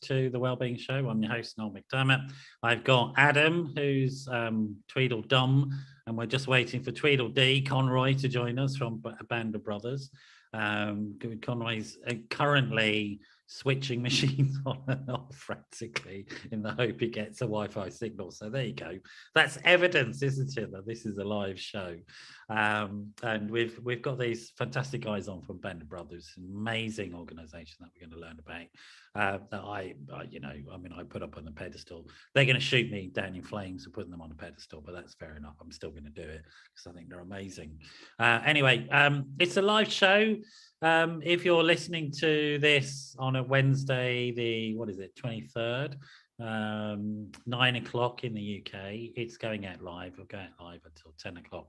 to the Wellbeing Show. I'm your host, Noel McDermott. I've got Adam, who's Tweedledum, and we're just waiting for Tweedledee, Conroy, to join us from a band of brothers. Conroy's currently switching machines on and off frantically in the hope he gets a Wi-Fi signal. So there you go. That's evidence, isn't it, that this is a live show. And we've got these fantastic guys on from Band of Brothers, an amazing organisation that we're going to learn about. That I put up on the pedestal. They're going to shoot me down in flames for putting them on a pedestal, but that's fair enough. I'm still going to do it because I think they're amazing. Anyway, it's a live show. If you're listening to this on a Wednesday, 23rd, 9 o'clock in the UK, it's going out live. We'll go out live until 10 o'clock.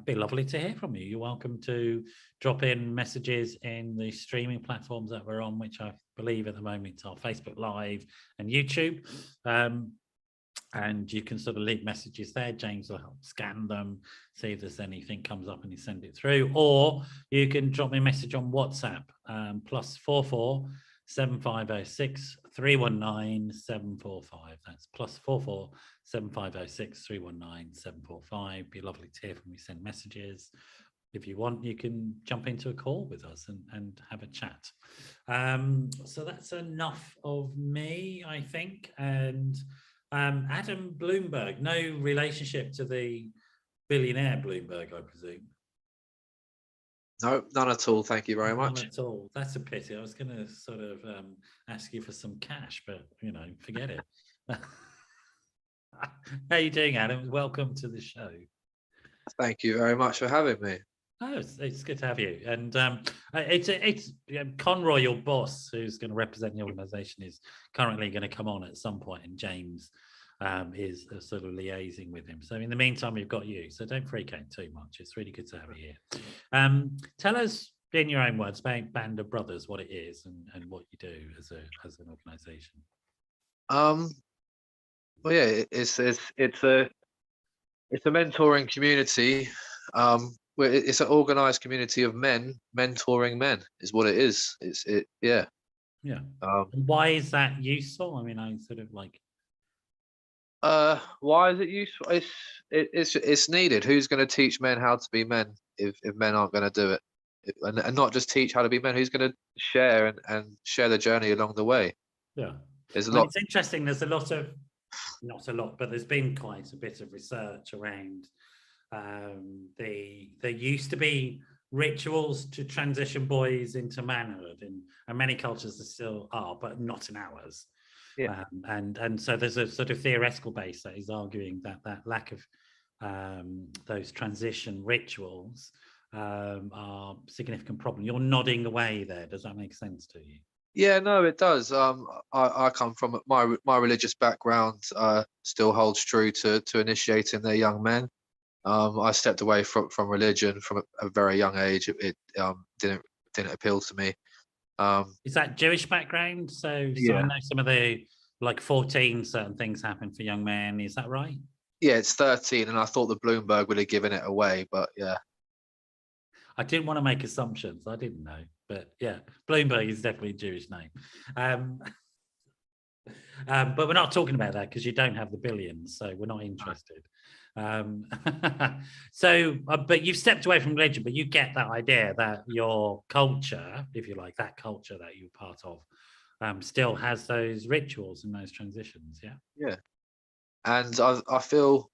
Be lovely to hear from you. You're welcome to drop in messages in the streaming platforms that we're on, which I believe at the moment are Facebook Live and YouTube. And you can sort of leave messages there. James will help scan them, see if there's anything comes up and you send it through. Or you can drop me a message on WhatsApp, +44 7506 319 745. That's +44 7506 319 745. Be lovely to hear from you. Send messages. If you want, you can jump into a call with us and have a chat. So that's enough of me, I think. And Adam Bloomberg, no relationship to the billionaire Bloomberg, I presume. No, none at all. Thank you very much. None at all. That's a pity. I was going to sort of ask you for some cash, but, forget it. How are you doing, Adam? Welcome to the show. Thank you very much for having me. Oh, it's good to have you. And it's Conroy, your boss, who's going to represent the organisation, is currently going to come on at some point, and James is sort of liaising with him. So in the meantime, we've got you. So don't freak out too much. It's really good to have you here. Tell us in your own words about Band of Brothers, what it is and what you do as an organisation. Well, yeah, it's a mentoring community. It's an organised community of men mentoring men is what it is. Yeah. Why is that useful? I mean, I sort of like. Why is it useful? It's needed. Who's going to teach men how to be men if men aren't going to do it? And not just teach how to be men. Who's going to share and share the journey along the way? Yeah, there's a lot. It's interesting. There's not a lot, but there's been quite a bit of research around. There used to be rituals to transition boys into manhood, and many cultures there still are, but not in ours. Yeah. And so there's a sort of theoretical base that is arguing that lack of those transition rituals are a significant problem. You're nodding away there. Does that make sense to you? Yeah, no, it does. I come from my religious background. Still holds true to initiating their young men. I stepped away from religion from a very young age. It didn't appeal to me. Is that Jewish background? So yeah. I know some of the 14 certain things happen for young men. Is that right? Yeah, it's 13, and I thought the Bloomberg would have given it away, but yeah. I didn't want to make assumptions. I didn't know, but yeah, Bloomberg is definitely a Jewish name. But we're not talking about that because you don't have the billions, so we're not interested. But you've stepped away from religion, but you get that idea that your culture, if you like, that culture that you're part of, still has those rituals and those transitions. Yeah. And I feel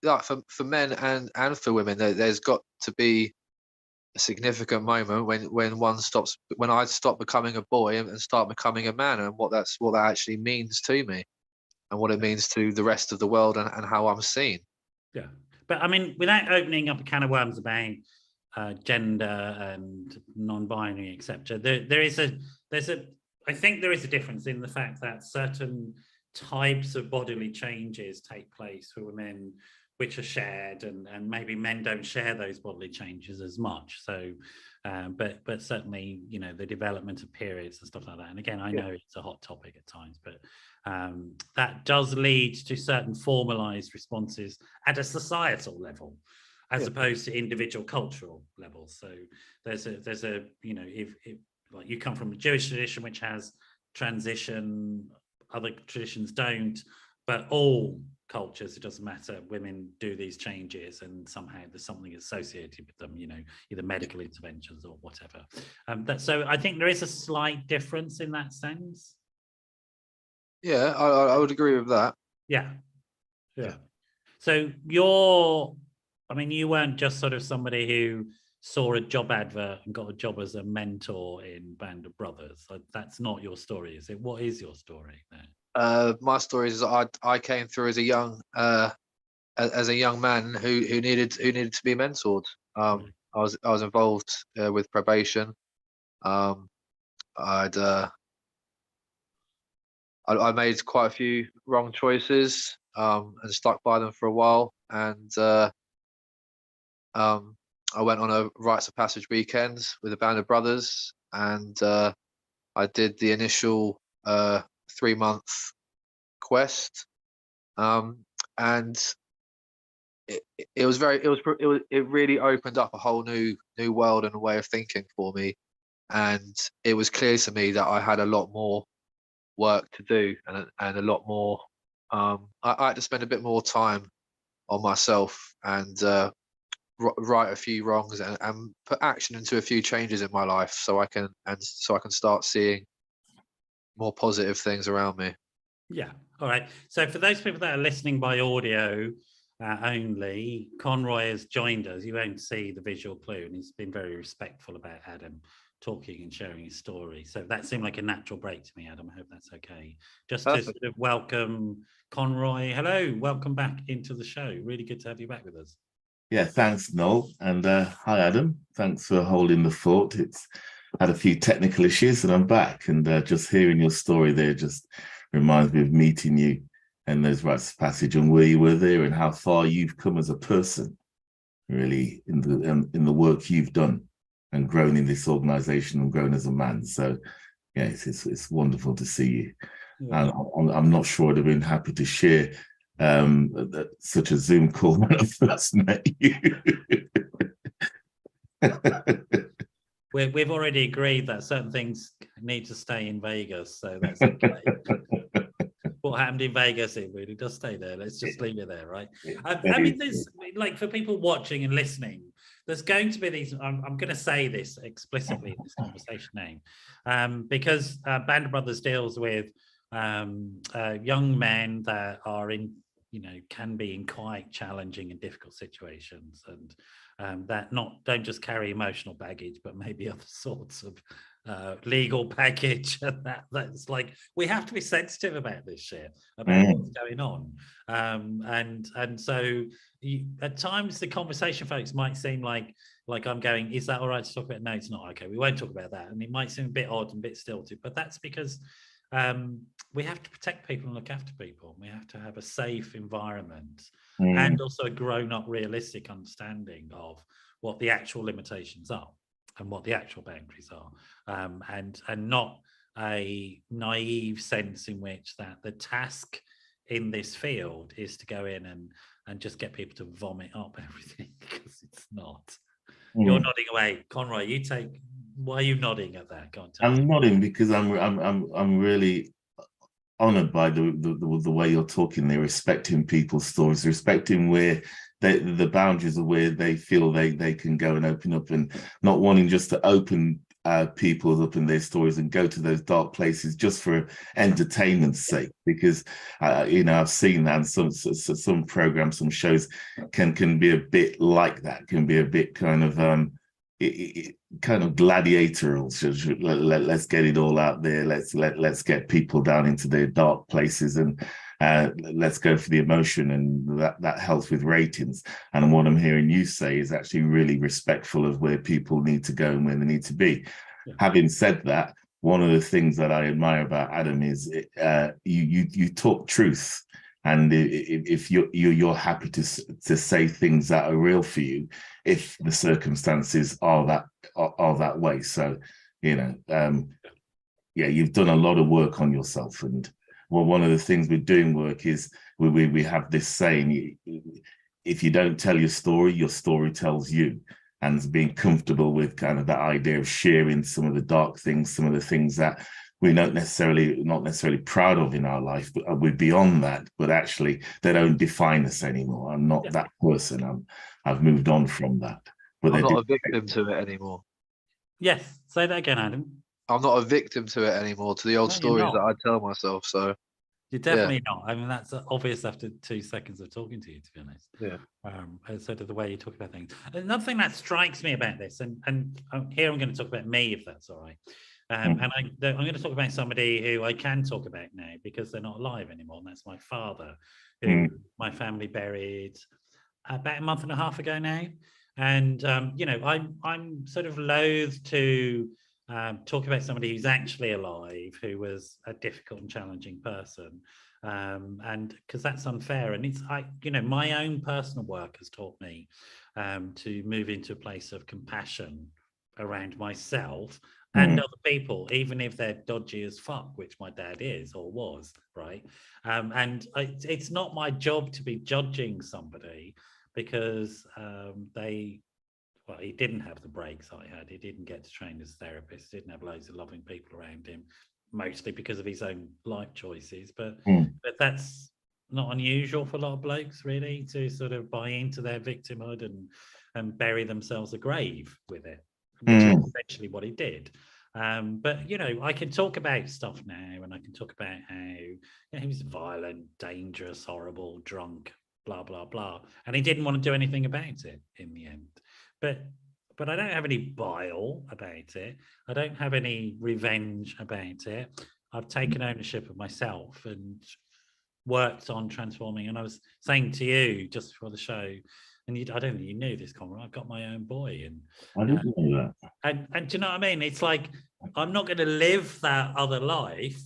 like for men and for women, there's got to be a significant moment when I stop becoming a boy and start becoming a man, and what that actually means to me, and what it means to the rest of the world, and how I'm seen. Yeah, but I mean, without opening up a can of worms about gender and non-binary, etc., I think there is a difference in the fact that certain types of bodily changes take place for women which are shared, and maybe men don't share those bodily changes as much. So, but certainly, the development of periods and stuff like that. And again, I know it's a hot topic at times, but that does lead to certain formalized responses at a societal level, as opposed to individual cultural levels. So there's a if like you come from a Jewish tradition which has transition, other traditions don't, but all cultures, it doesn't matter, women do these changes and somehow there's something associated with them, either medical interventions or whatever. So I think there is a slight difference in that sense. Yeah, I would agree with that. Yeah. So you weren't just sort of somebody who saw a job advert and got a job as a mentor in Band of Brothers. That's not your story, is it? What is your story there? My story is I came through as a young man who needed to be mentored. I was involved with probation. I made quite a few wrong choices and stuck by them for a while. And I went on a rites of passage weekend with a band of brothers, and I did the initial 3-month quest, and it really opened up a whole new world and a way of thinking for me, and it was clear to me that I had a lot more work to do and a lot more. I had to spend a bit more time on myself and right a few wrongs and put action into a few changes in my life so I can start seeing more positive things around me. Yeah. All right. So for those people that are listening by audio only, Conroy has joined us. You won't see the visual clue, and he's been very respectful about Adam talking and sharing his story. So that seemed like a natural break to me, Adam. I hope that's okay. Just Perfect. To sort of welcome Conroy. Hello, welcome back into the show. Really good to have you back with us. Yeah, thanks, Noel. And hi, Adam. Thanks for holding the fort. It's had a few technical issues and I'm back. And just hearing your story there just reminds me of meeting you and those rites of passage and where you were there and how far you've come as a person, really, in the work you've done and grown in this organization and grown as a man. So, yeah, it's wonderful to see you. Yeah. And I'm not sure I'd have been happy to share such a Zoom call when I first met you. We've already agreed that certain things need to stay in Vegas, so that's okay. What happened in Vegas, it really does stay there. Let's just leave it there, right? I mean, there's like for people watching and listening, there's going to be these. I'm going to say this explicitly in this conversation name, because Band of Brothers deals with young men that are in, can be in quite challenging and difficult situations, and that don't just carry emotional baggage, but maybe other sorts of legal baggage. And that's like, we have to be sensitive about this shit, about what's going on. And so at times the conversation, folks, might seem like I'm going, is that all right to talk about? No, it's not. Okay, we won't talk about that. And it might seem a bit odd and a bit stilted, but that's because we have to protect people and look after people. We have to have a safe environment and also a grown-up, realistic understanding of what the actual limitations are and what the actual boundaries are, and not a naive sense in which that the task in this field is to go in and just get people to vomit up everything, because it's not. You're nodding away, Conroy. Why are you nodding at that? I'm nodding because I'm really honored by the way you're talking there, respecting people's stories, respecting where the boundaries of where they feel they can go and open up, and not wanting just to open people up in their stories and go to those dark places just for entertainment's sake, because I've seen that, and some programs, some shows can be a bit like that, can be a bit kind of kind of gladiatorial. Let's get it all out there. Let's get people down into their dark places, and let's go for the emotion, and that helps with ratings. And what I'm hearing you say is actually really respectful of where people need to go and where they need to be. Yeah. Having said that, one of the things that I admire about Adam is you talk truth. And if you're happy to say things that are real for you, if the circumstances are that way. So, you've done a lot of work on yourself. And one of the things we're doing work is we have this saying: if you don't tell your story tells you. And being comfortable with kind of that idea of sharing some of the dark things, some of the things that we're not necessarily proud of in our life, but we're beyond that. But actually, they don't define us anymore. I'm not that person. I've moved on from that. But I'm not a victim to it anymore. Yes, say that again, Adam. I'm not a victim to it anymore, to the old stories that I tell myself. So you're definitely not. I mean, that's obvious after 2 seconds of talking to you, to be honest. Yeah. Sort of the way you talk about things. Another thing that strikes me about this, and here I'm going to talk about me, if that's all right. And I'm going to talk about somebody who I can talk about now because they're not alive anymore, and that's my father, who my family buried about a month and a half ago now. And I'm sort of loath to talk about somebody who's actually alive, who was a difficult and challenging person, and because that's unfair. And it's my own personal work has taught me to move into a place of compassion around myself and other people, even if they're dodgy as fuck, which my dad is or was, right? And it's not my job to be judging somebody because he didn't have the breaks I had. He didn't get to train as a therapist. He didn't have loads of loving people around him, mostly because of his own life choices. But that's not unusual for a lot of blokes, really, to sort of buy into their victimhood and bury themselves a grave with it, which is essentially what he did. But I can talk about stuff now, and I can talk about how he was violent, dangerous, horrible, drunk, blah blah blah, and he didn't want to do anything about it in the end. But I don't have any bile about it. I don't have any revenge about it. I've taken ownership of myself and worked on transforming. And I was saying to you just before the show, and I don't think you knew this, Conroy, I've got my own boy. And I didn't know that. And do you know what I mean? It's like, I'm not going to live that other life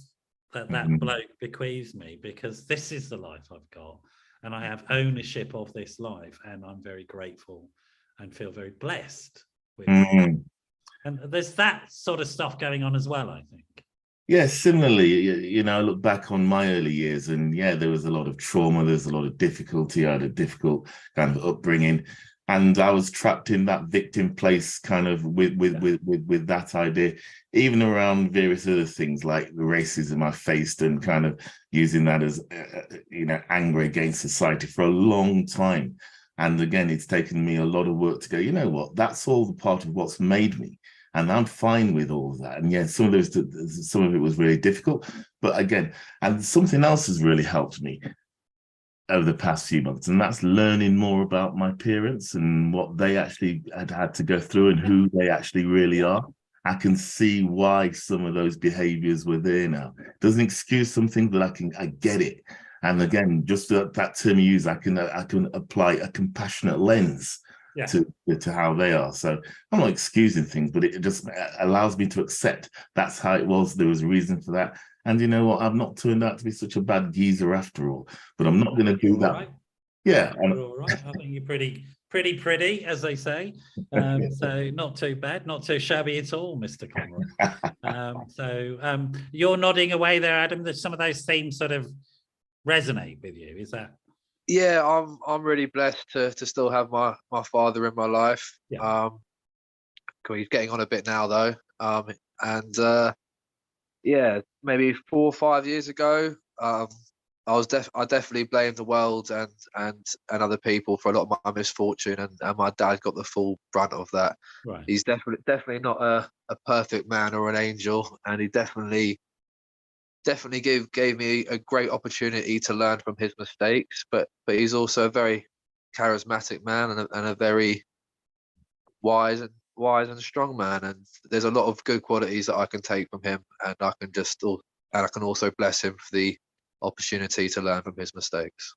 that bloke bequeaths me, because this is the life I've got. And I have ownership of this life. And I'm very grateful and feel very blessed with it. And there's that sort of stuff going on as well, I think. Yeah, similarly, I look back on my early years, and there was a lot of trauma, there's a lot of difficulty. I had a difficult kind of upbringing, and I was trapped in that victim place, kind of with that idea, even around various other things like the racism I faced, and kind of using that as anger against society for a long time. And again, it's taken me a lot of work to go, you know what, that's all the part of what's made me. And I'm fine with all of that. And some of it was really difficult. But again, and something else has really helped me over the past few months, and that's learning more about my parents and what they actually had to go through and who they actually really are. I can see why some of those behaviors were there now. It doesn't excuse something, but I get it. And again, just that term you use, I can apply a compassionate lens to how they are. So I'm not excusing things, but it just allows me to accept that's how it was. There was a reason for that. And you know what? I've not turned out to be such a bad geezer after all. But I'm not going to do that. Right. Yeah, you're all right. I think you're pretty, as they say. So not too bad, not too shabby at all, Mr. Conroy. So you're nodding away there, Adam. That some of those themes sort of resonate with you. Is that? Yeah, I'm really blessed to still have my father in my life. He's getting on a bit now though. Maybe 4 or 5 years ago, I definitely blamed the world and other people for a lot of my misfortune, and my dad got the full brunt of that. Right. He's definitely not a perfect man or an angel, and he definitely gave me a great opportunity to learn from his mistakes. But he's also a very charismatic man and a very wise and strong man. And there's a lot of good qualities that I can take from him, and I can also bless him for the opportunity to learn from his mistakes.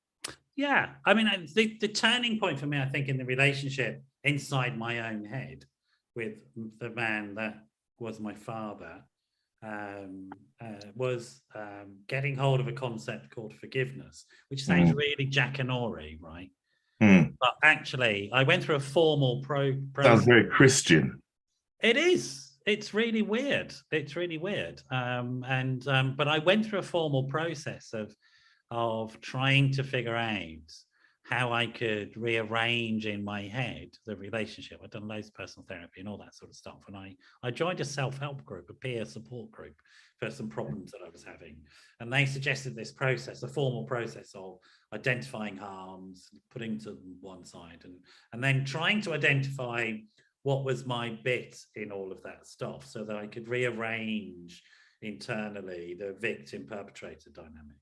Yeah, I mean, the turning point for me, I think, in the relationship inside my own head with the man that was my father, was getting hold of a concept called forgiveness, which sounds really Jackanory, right? But actually, I went through a formal sounds very Christian. It is. It's really weird. But I went through a formal process of trying to figure out how I could rearrange in my head the relationship. I've done loads of personal therapy and all that sort of stuff. And I joined a self-help group, a peer support group for some problems that I was having. And they suggested this process, a formal process of identifying harms, putting to one side, and then trying to identify what was my bit in all of that stuff so that I could rearrange internally the victim perpetrator dynamic.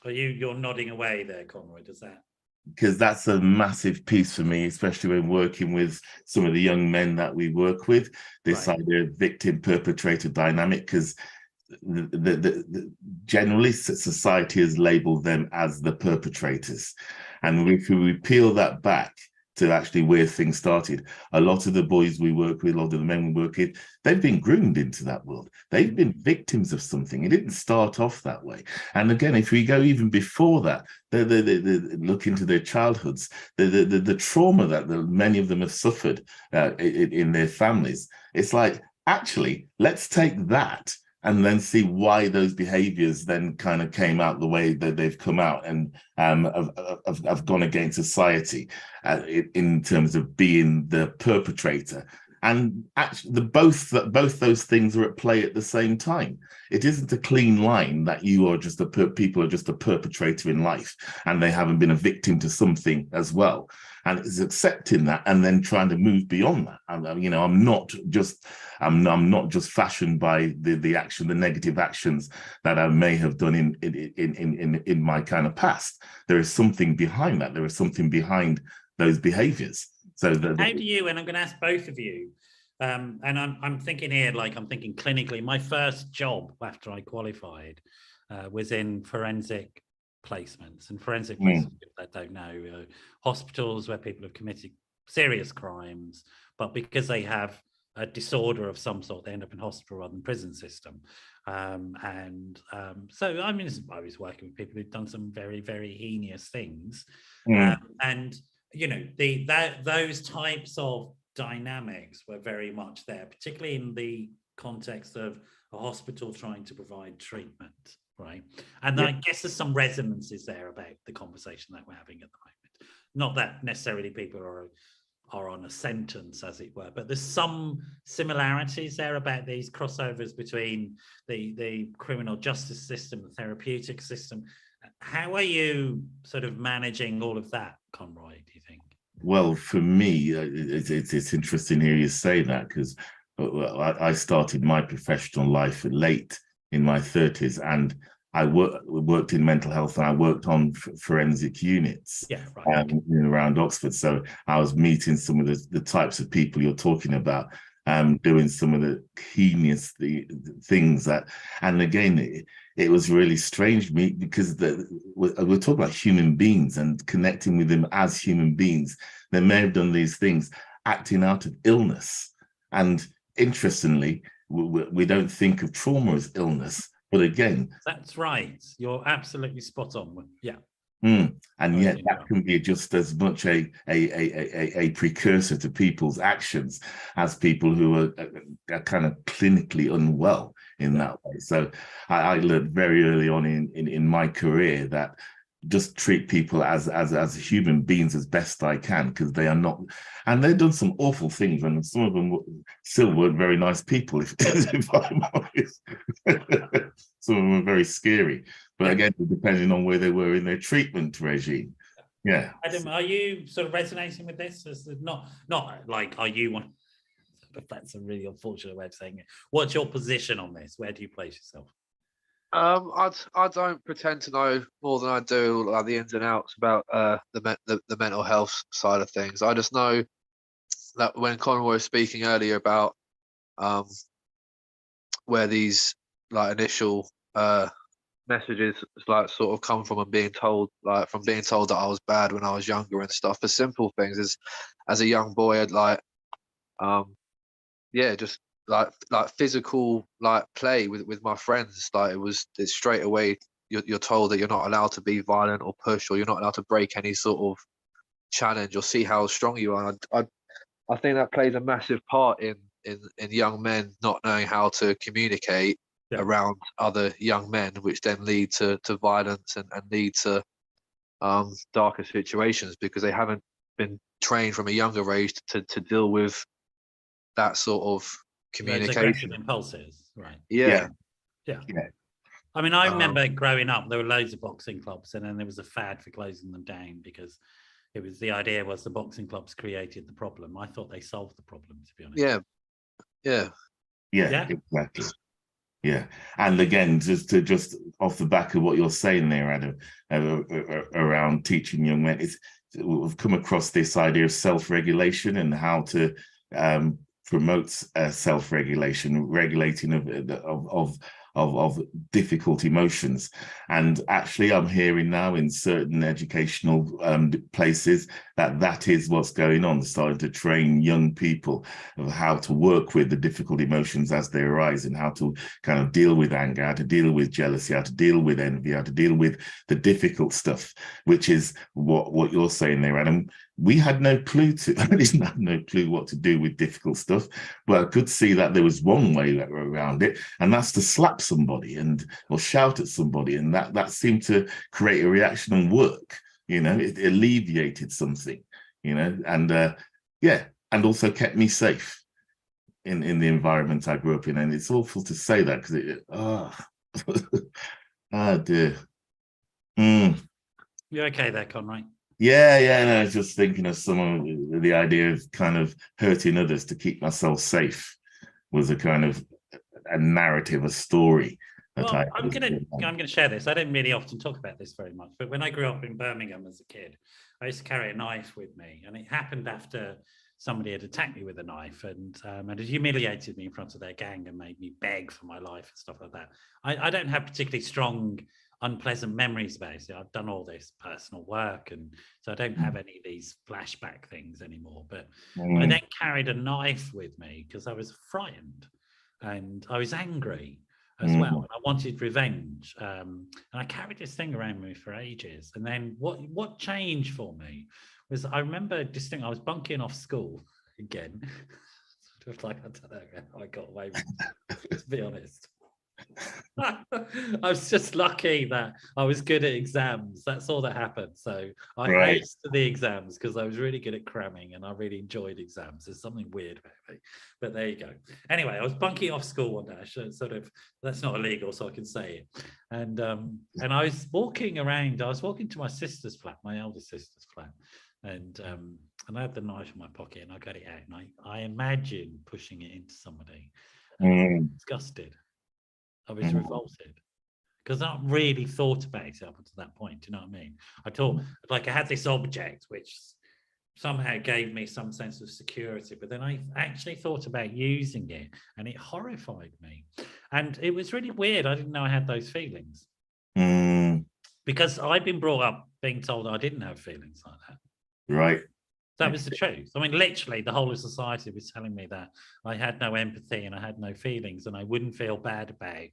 You're nodding away there, Conroy, does that? Because that's a massive piece for me, especially when working with some of the young men that we work with, this idea of victim perpetrator dynamic, because generally society has labeled them as the perpetrators. And if we peel that back to actually where things started, a lot of the boys we work with, a lot of the men we work with, they've been groomed into that world. They've been victims of something. It didn't start off that way. And again, if we go even before that, they look into their childhoods, the trauma that many of them have suffered in their families. It's like, actually, let's take that and then see why those behaviors then kind of came out the way that they've come out and have gone against society in terms of being the perpetrator. And actually, both those things are at play at the same time. It isn't a clean line that you are just people are just a perpetrator in life and they haven't been a victim to something as well. And it's accepting that and then trying to move beyond that. I'm not just fashioned by the negative actions that I may have done in my kind of past. There is something behind that. There is something behind those behaviors. So how do you, and I'm going to ask both of you, and I'm thinking here, like I'm thinking clinically, my first job after I qualified was in forensic placements. And forensic placements, I don't know, hospitals where people have committed serious crimes, but because they have a disorder of some sort, they end up in hospital rather than prison system. So I mean, I was working with people who've done some very, very heinous things. And you know, those types of dynamics were very much there, particularly in the context of a hospital trying to provide treatment, right? And I guess there's some resonances there about the conversation that we're having at the moment. Not that necessarily people are on a sentence, as it were, but there's some similarities there about these crossovers between the criminal justice system, the therapeutic system. How are you sort of managing all of that, Conroy, do you think? Well, for me, it's interesting here you say that, because I started my professional life late in my 30s, and I worked in mental health, and I worked on forensic units around Oxford. So I was meeting some of the types of people you're talking about, doing some of the heinous things that, and again, it was really strange to me because we're talking about human beings and connecting with them as human beings. They may have done these things acting out of illness. And interestingly, we don't think of trauma as illness, but again, that's right. You're absolutely spot on. Yeah. And yet that can be just as much a precursor to people's actions as people who are kind of clinically unwell in that way. So I learned very early on in my career that just treat people as human beings as best I can, because they are not, and they've done some awful things, and some of them still weren't very nice people, if I'm honest. Some of them were very scary, but again, depending on where they were in their treatment regime. Yeah. Adam, are you sort of resonating with this? Not like, are you one? That's a really unfortunate way of saying it. What's your position on this? Where do you place yourself? I don't pretend to know more than I do, like the ins and outs about the mental health side of things. I just know that when Conroy was speaking earlier about where these like initial messages like sort of come from, and being told that I was bad when I was younger and stuff, for simple things as a young boy, I'd like just like physical like play with my friends. Like it's straight away you're told that you're not allowed to be violent or push, or you're not allowed to break any sort of challenge or see how strong you are. And I think that plays a massive part in young men not knowing how to communicate around other young men, which then lead to violence and lead to darker situations because they haven't been trained from a younger age to deal with that sort of Those aggressive communication. impulses, right? Yeah. Yeah. Yeah. I mean, I remember growing up, there were loads of boxing clubs, and then there was a fad for closing them down because it was the idea was the boxing clubs created the problem. I thought they solved the problem, to be honest. Yeah. Yeah. Yeah, exactly. Yeah, and again, just off the back of what you're saying there, Adam, around teaching young men, we've come across this idea of self-regulation and how to promote self-regulation, regulating of difficult emotions. And actually, I'm hearing now in certain educational places that is what's going on, starting to train young people of how to work with the difficult emotions as they arise and how to kind of deal with anger, how to deal with jealousy, how to deal with envy, how to deal with the difficult stuff, which is what you're saying there, Adam. We had no clue I didn't have no clue what to do with difficult stuff, but I could see that there was one way around it, and that's to slap somebody or shout at somebody, and that seemed to create a reaction and work. It alleviated something, and and also kept me safe in the environment I grew up in. And it's awful to say that because oh dear. You're okay there, Conroy? Yeah, no, I was just thinking of the idea of kind of hurting others to keep myself safe was a kind of a narrative, a story. Well, I'm gonna share this. I don't really often talk about this very much, but when I grew up in Birmingham as a kid, I used to carry a knife with me, and it happened after somebody had attacked me with a knife and had humiliated me in front of their gang and made me beg for my life and stuff like that. I don't have particularly strong, unpleasant memories about it. I've done all this personal work, and so I don't have any of these flashback things anymore. But I then carried a knife with me because I was frightened and I was angry as well, and I wanted revenge. And I carried this thing around with me for ages. And then what changed for me was I remember distinctly I was bunking off school again. Just like I don't know how I got away with it, to be honest. I was just lucky that I was good at exams. That's all that happened. So I aced the exams because I was really good at cramming and I really enjoyed exams. There's something weird about me, but there you go. Anyway, I was bunking off school one day. I should that's not illegal, so I can say it. And I was walking around. I was walking to my sister's flat, my eldest sister's flat, and I had the knife in my pocket and I got it out and I imagined pushing it into somebody. And I was disgusted. I was revolted because I not really thought about it up until that point. Do you know what I mean? I thought like I had this object which somehow gave me some sense of security, but then I actually thought about using it and it horrified me. And it was really weird. I didn't know I had those feelings because I'd been brought up being told I didn't have feelings like that. Right. That was the truth. I mean, literally, the whole of society was telling me that I had no empathy and I had no feelings and I wouldn't feel bad about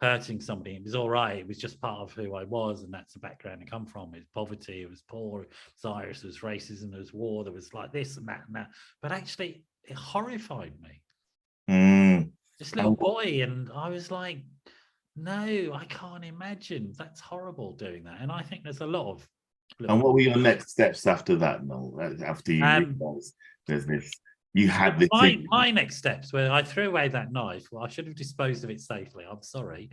hurting somebody. It was all right. It was just part of who I was. And that's the background I come from. It was poverty. It was poor. It was Irish. There was racism. There was war. There was like this and that and that. But actually, it horrified me. This little boy. And I was like, no, I can't imagine. That's horrible doing that. And I think there's a lot of. And what were your next steps after that, Noel? After you realized there's this, you had this. My next steps were I threw away that knife. Well, I should have disposed of it safely. I'm sorry,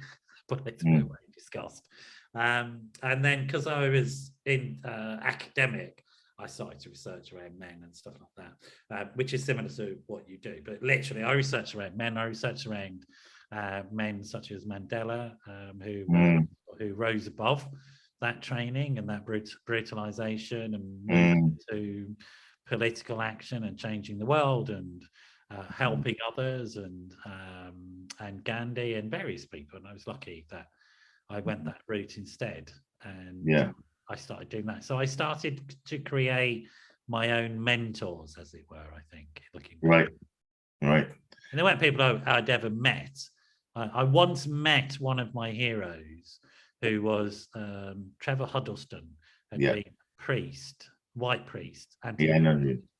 but I threw it away in disgust. And then because I was in academic, I started to research around men and stuff like that, which is similar to what you do. But literally, I researched around men. I researched around men such as Mandela, who rose above that training and that brutalization and moved to political action and changing the world and helping others and Gandhi and various people. And I was lucky that I went that route instead. And I started doing that. So I started to create my own mentors, as it were, I think. Looking back. Right. And they weren't people I'd ever met. I once met one of my heroes who was Trevor Huddleston, had been a priest, white priest,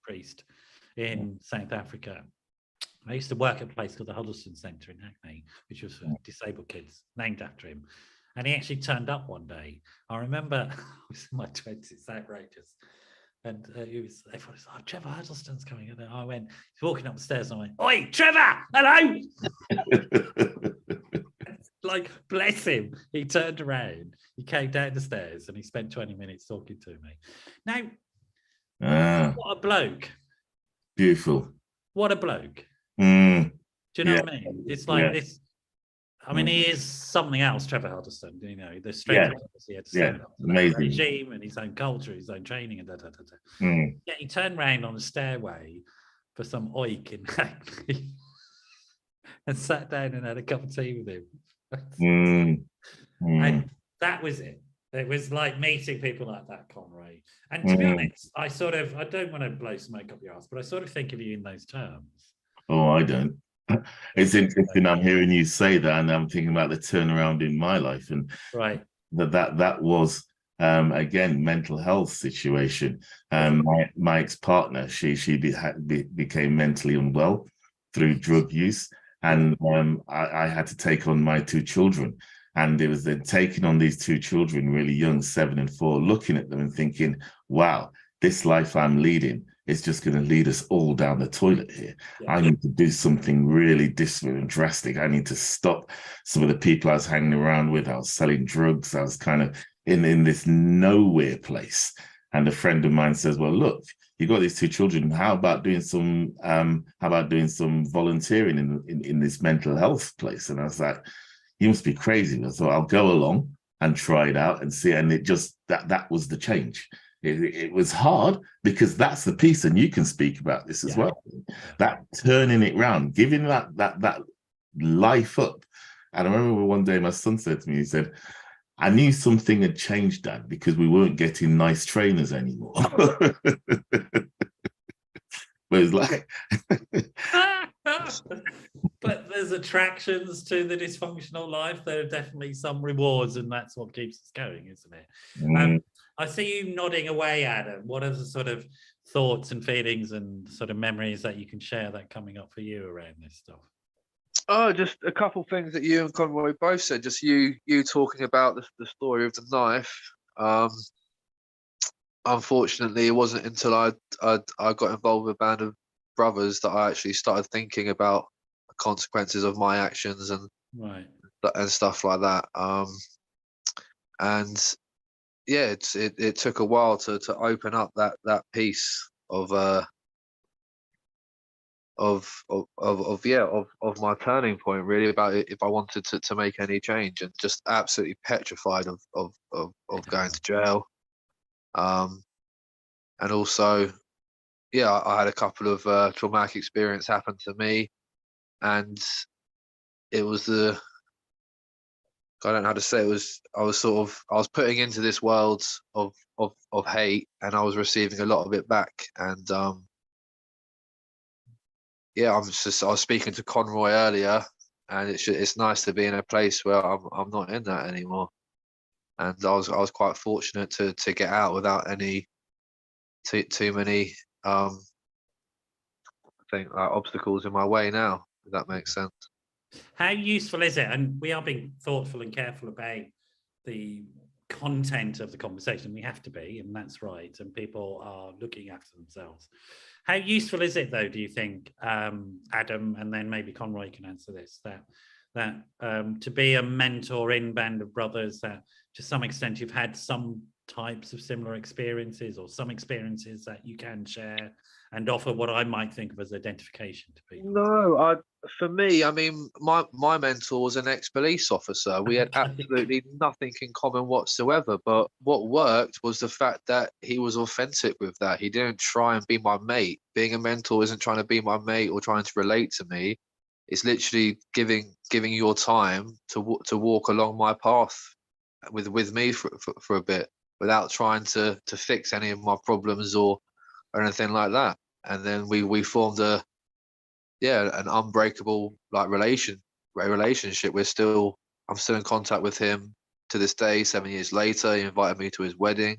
priest in South Africa. I used to work at a place called the Huddleston Centre in Hackney, which was for disabled kids, named after him. And he actually turned up one day. I remember I was in my 20s, it's outrageous. And everyone was, oh, Trevor Huddlestone's coming. And I went, he's walking up the stairs, and I went, oi, Trevor, hello. Like, bless him. He turned around, he came down the stairs, and he spent 20 minutes talking to me. Now, what a bloke. Beautiful. What a bloke. Mm, Do you know what I mean? It's like this. I mean, he is something else, Trevor Huddlestone. You know, the strength he had to stand up to that regime and his own culture, his own training, and Yeah, he turned around on a stairway for some oik in Hackney and sat down and had a cup of tea with him. And that was it. It was like meeting people like that, Conroy. And to be honest, I don't want to blow smoke up your ass, but I sort of think of you in those terms. Oh, I don't. It's interesting. I'm hearing you say that, and I'm thinking about the turnaround in my life, and that was again mental health situation. My ex-partner, she became mentally unwell through drug use, and I had to take on my 2 children, and it was then taking on these 2 children really young, 7 and 4, looking at them and thinking, wow, this life I'm leading is just going to lead us all down the toilet here. I need to do something really different and drastic. I need to stop some of the people I was hanging around with. I was selling drugs. I was kind of in this nowhere place. And a friend of mine says, well, look, you got these 2 children. How about doing some volunteering in this mental health place? And I was like, you must be crazy. I thought I'll go along and try it out and see. And it just, that was the change. It was hard because that's the piece, and you can speak about this as well. That turning it round, giving that life up. And I remember one day my son said to me, he said, I knew something had changed, Dad, because we weren't getting nice trainers anymore. But it's like but there's attractions to the dysfunctional life. There are definitely some rewards, and that's what keeps us going, isn't it? I see you nodding away, Adam. What are the sort of thoughts and feelings and sort of memories that you can share that coming up for you around this stuff? Oh, just a couple of things that you and Conroy both said. Just you talking about the story of the knife. Unfortunately, it wasn't until I got involved with a band of brothers that I actually started thinking about the consequences of my actions and stuff like that. And yeah, it took a while to open up that piece of my turning point, really, about if I wanted to make any change, and just absolutely petrified of going to jail. And also, I had a couple of traumatic experience happen to me, and it was I don't know how to say it. I was putting into this world of hate, and I was receiving a lot of it back. And I was speaking to Conroy earlier, and it's nice to be in a place where I'm not in that anymore. And I was quite fortunate to get out without any too many obstacles in my way now, if that makes sense. How useful is it? And we are being thoughtful and careful about the content of the conversation. We have to be, and that's right. And people are looking after themselves. How useful is it, though, do you think, Adam, and then maybe Conroy can answer this, that to be a mentor in Band of Brothers, that to some extent you've had some types of similar experiences, or some experiences that you can share and offer what I might think of as identification to people? No, for me, I mean, my mentor was an ex-police officer. We had absolutely nothing in common whatsoever. But what worked was the fact that he was authentic with that. He didn't try and be my mate. Being a mentor isn't trying to be my mate or trying to relate to me. It's literally giving your time to walk along my path with me for a bit, without trying to fix any of my problems or anything like that. And then we formed an unbreakable relationship. I'm still in contact with him to this day. 7 years later, he invited me to his wedding.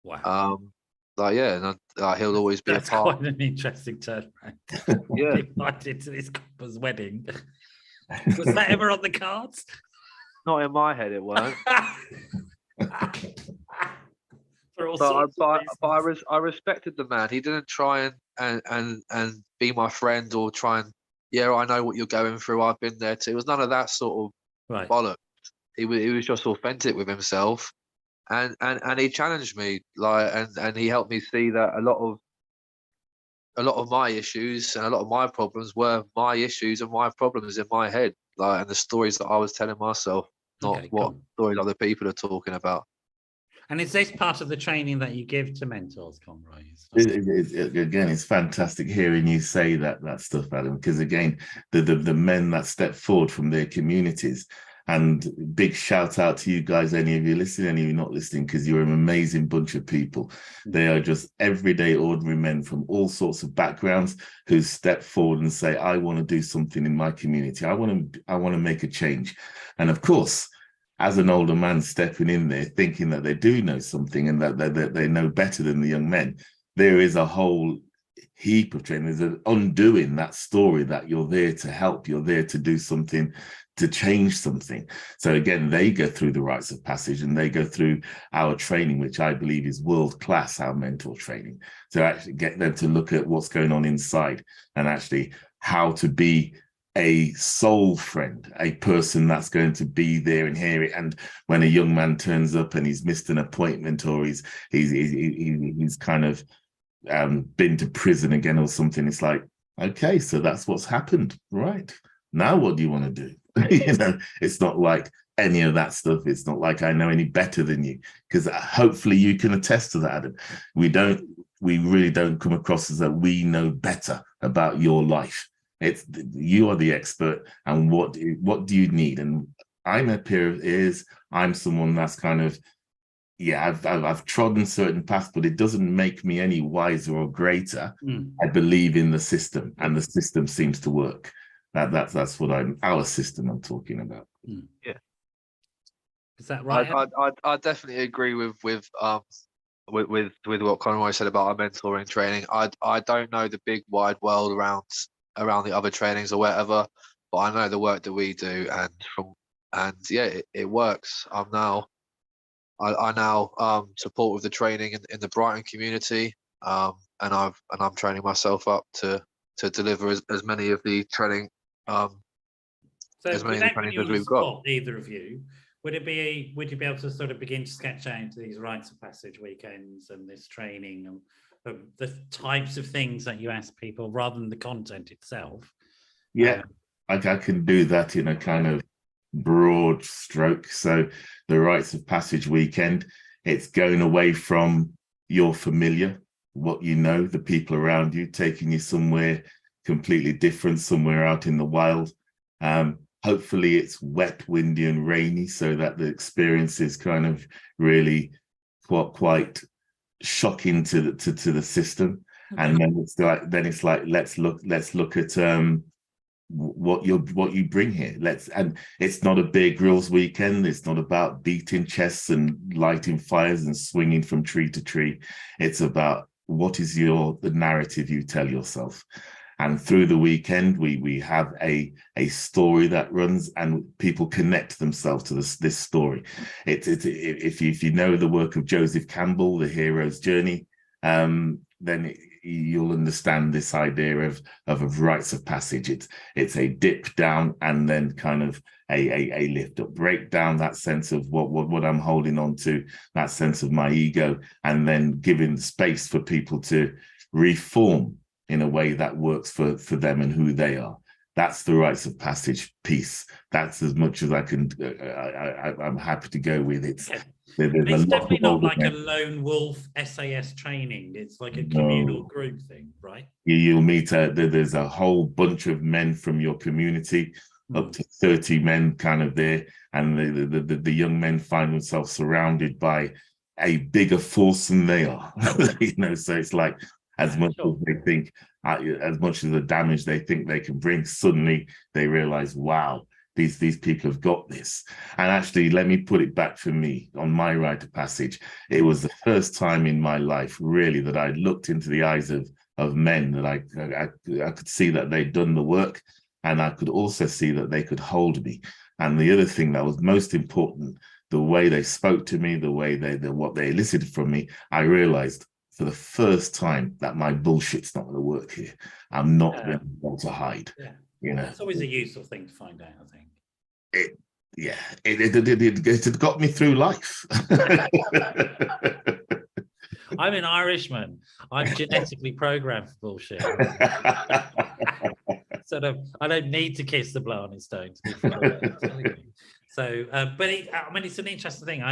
Wow. He'll always be a part. Quite an interesting turnaround. Invited to this couple's wedding. Was that ever on the cards? Not in my head, it weren't. For all But sorts of reasons. I respected the man. He didn't try and be my friend or try and, yeah, I know what you're going through. I've been there too. It was none of that sort of Right. bollocks. He was just authentic with himself, and he challenged me, like, and he helped me see that a lot of my issues and a lot of my problems were my issues and my problems in my head, like, and the stories that I was telling myself, not Okay, what cool. stories other people are talking about. And is this part of the training that you give to mentors, Conroy? Again, it's fantastic hearing you say that stuff, Adam, because again, the men that step forward from their communities, and big shout out to you guys, any of you listening, any of you not listening, because you're an amazing bunch of people. They are just everyday, ordinary men from all sorts of backgrounds who step forward and say, I want to do something in my community. I want to make a change. And of course, as an older man stepping in there, thinking that they do know something and that they know better than the young men, there is a whole heap of training. There's an undoing that story that you're there to help, you're there to do something, to change something. So again, they go through the rites of passage and they go through our training, which I believe is world class, our mentor training, to actually get them to look at what's going on inside and actually how to be a soul friend, a person that's going to be there and hear it. And when a young man turns up and he's missed an appointment, or he's kind of been to prison again or something, it's like, okay, so that's what's happened, right? Now what do you want to do? It's not like any of that stuff. It's not like I know any better than you, because hopefully you can attest to that, Adam. We really don't come across as that we know better about your life. It's you are the expert, and what do you need? And I'm a peer of ears. I'm someone that's kind of, yeah, I've trodden certain paths, but it doesn't make me any wiser or greater. I believe in the system, and the system seems to work. That's what our system I'm talking about. Yeah, is that right? I definitely agree with what Conroy said about our mentoring training. I don't know the big wide world around the other trainings or whatever, but I know the work that we do, and yeah, it works. I now support with the training in the Brighton community, and I'm training myself up to deliver as many of the training So as many of the without trainings you as on the we've got. spot, either of you, would you be able to sort of begin to sketch out these rites of passage weekends and this training and the types of things that you ask people rather than the content itself? Yeah, I can do that in a kind of broad stroke. So the rites of passage weekend, it's going away from your familiar, what you know, the people around you, taking you somewhere completely different, somewhere out in the wild. Hopefully it's wet, windy and rainy, so that the experience is kind of really quite shocking to the system. Okay. And then it's like let's look at what you bring here. And it's not a Bear Grylls weekend. It's not about beating chests and lighting fires and swinging from tree to tree. It's about what is the narrative you tell yourself. And through the weekend, we have a story that runs, and people connect themselves to this story. If you know the work of Joseph Campbell, The Hero's Journey, then you'll understand this idea of rites of passage. It's a dip down and then kind of a lift up, break down that sense of what I'm holding on to, that sense of my ego, and then giving space for people to reform in a way that works for them and who they are. That's the rites of passage piece. That's as much as I can. I'm happy to go with it. It's definitely not like a lone wolf SAS training. It's like a communal group thing, right? You'll meet there's a whole bunch of men from your community, up to 30 men kind of there, and the young men find themselves surrounded by a bigger force than they are. So it's like, as much as they think, as much as the damage they think they can bring, suddenly they realize, wow, these people have got this. And actually, let me put it back for me on my rite of passage. It was the first time in my life, really, that I looked into the eyes of men, that I could see that they'd done the work, and I could also see that they could hold me. And the other thing that was most important, the way they spoke to me, the way what they elicited from me, I realized for the first time that my bullshit's not going to work here. I'm not going to be able to hide. Yeah. You know, that's always a useful thing to find out, I think. It had got me through life. I'm an Irishman. I'm genetically programmed for bullshit. Sort of, I don't need to kiss the Blarney Stone to be followed. So, but I mean, it's an interesting thing.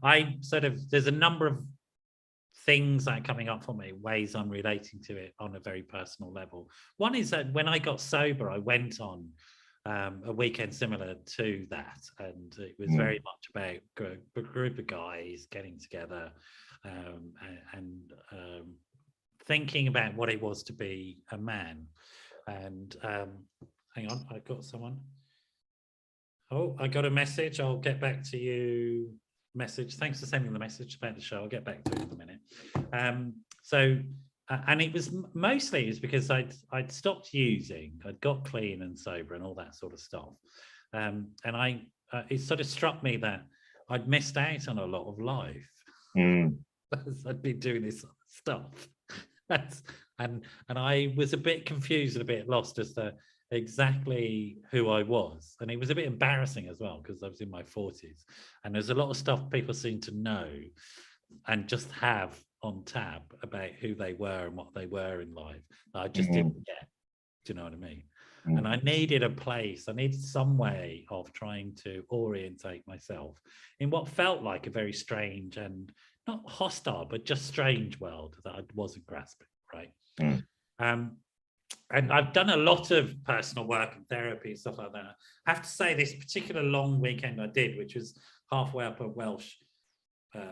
I sort of, there's a number of things that are coming up for me, ways I'm relating to it on a very personal level. One is that when I got sober, I went on a weekend similar to that, and it was very much about a group of guys getting together and thinking about what it was to be a man. And hang on, I got someone. Oh, I got a message. I'll get back to you. Message. Thanks for sending the message about the show. I'll get back to it in a minute. And it was mostly is because I'd stopped using. I'd got clean and sober and all that sort of stuff. And it sort of struck me that I'd missed out on a lot of life. I'd been doing this stuff. And I was a bit confused and a bit lost as to exactly who I was. And it was a bit embarrassing as well, because I was in my 40s. And there's a lot of stuff people seem to know and just have on tap about who they were and what they were in life that I just didn't get. Do you know what I mean? And I needed a place, I needed some way of trying to orientate myself in what felt like a very strange and not hostile, but just strange world that I wasn't grasping, right? And I've done a lot of personal work and therapy and stuff like that. I have to say, this particular long weekend I did, which was halfway up a Welsh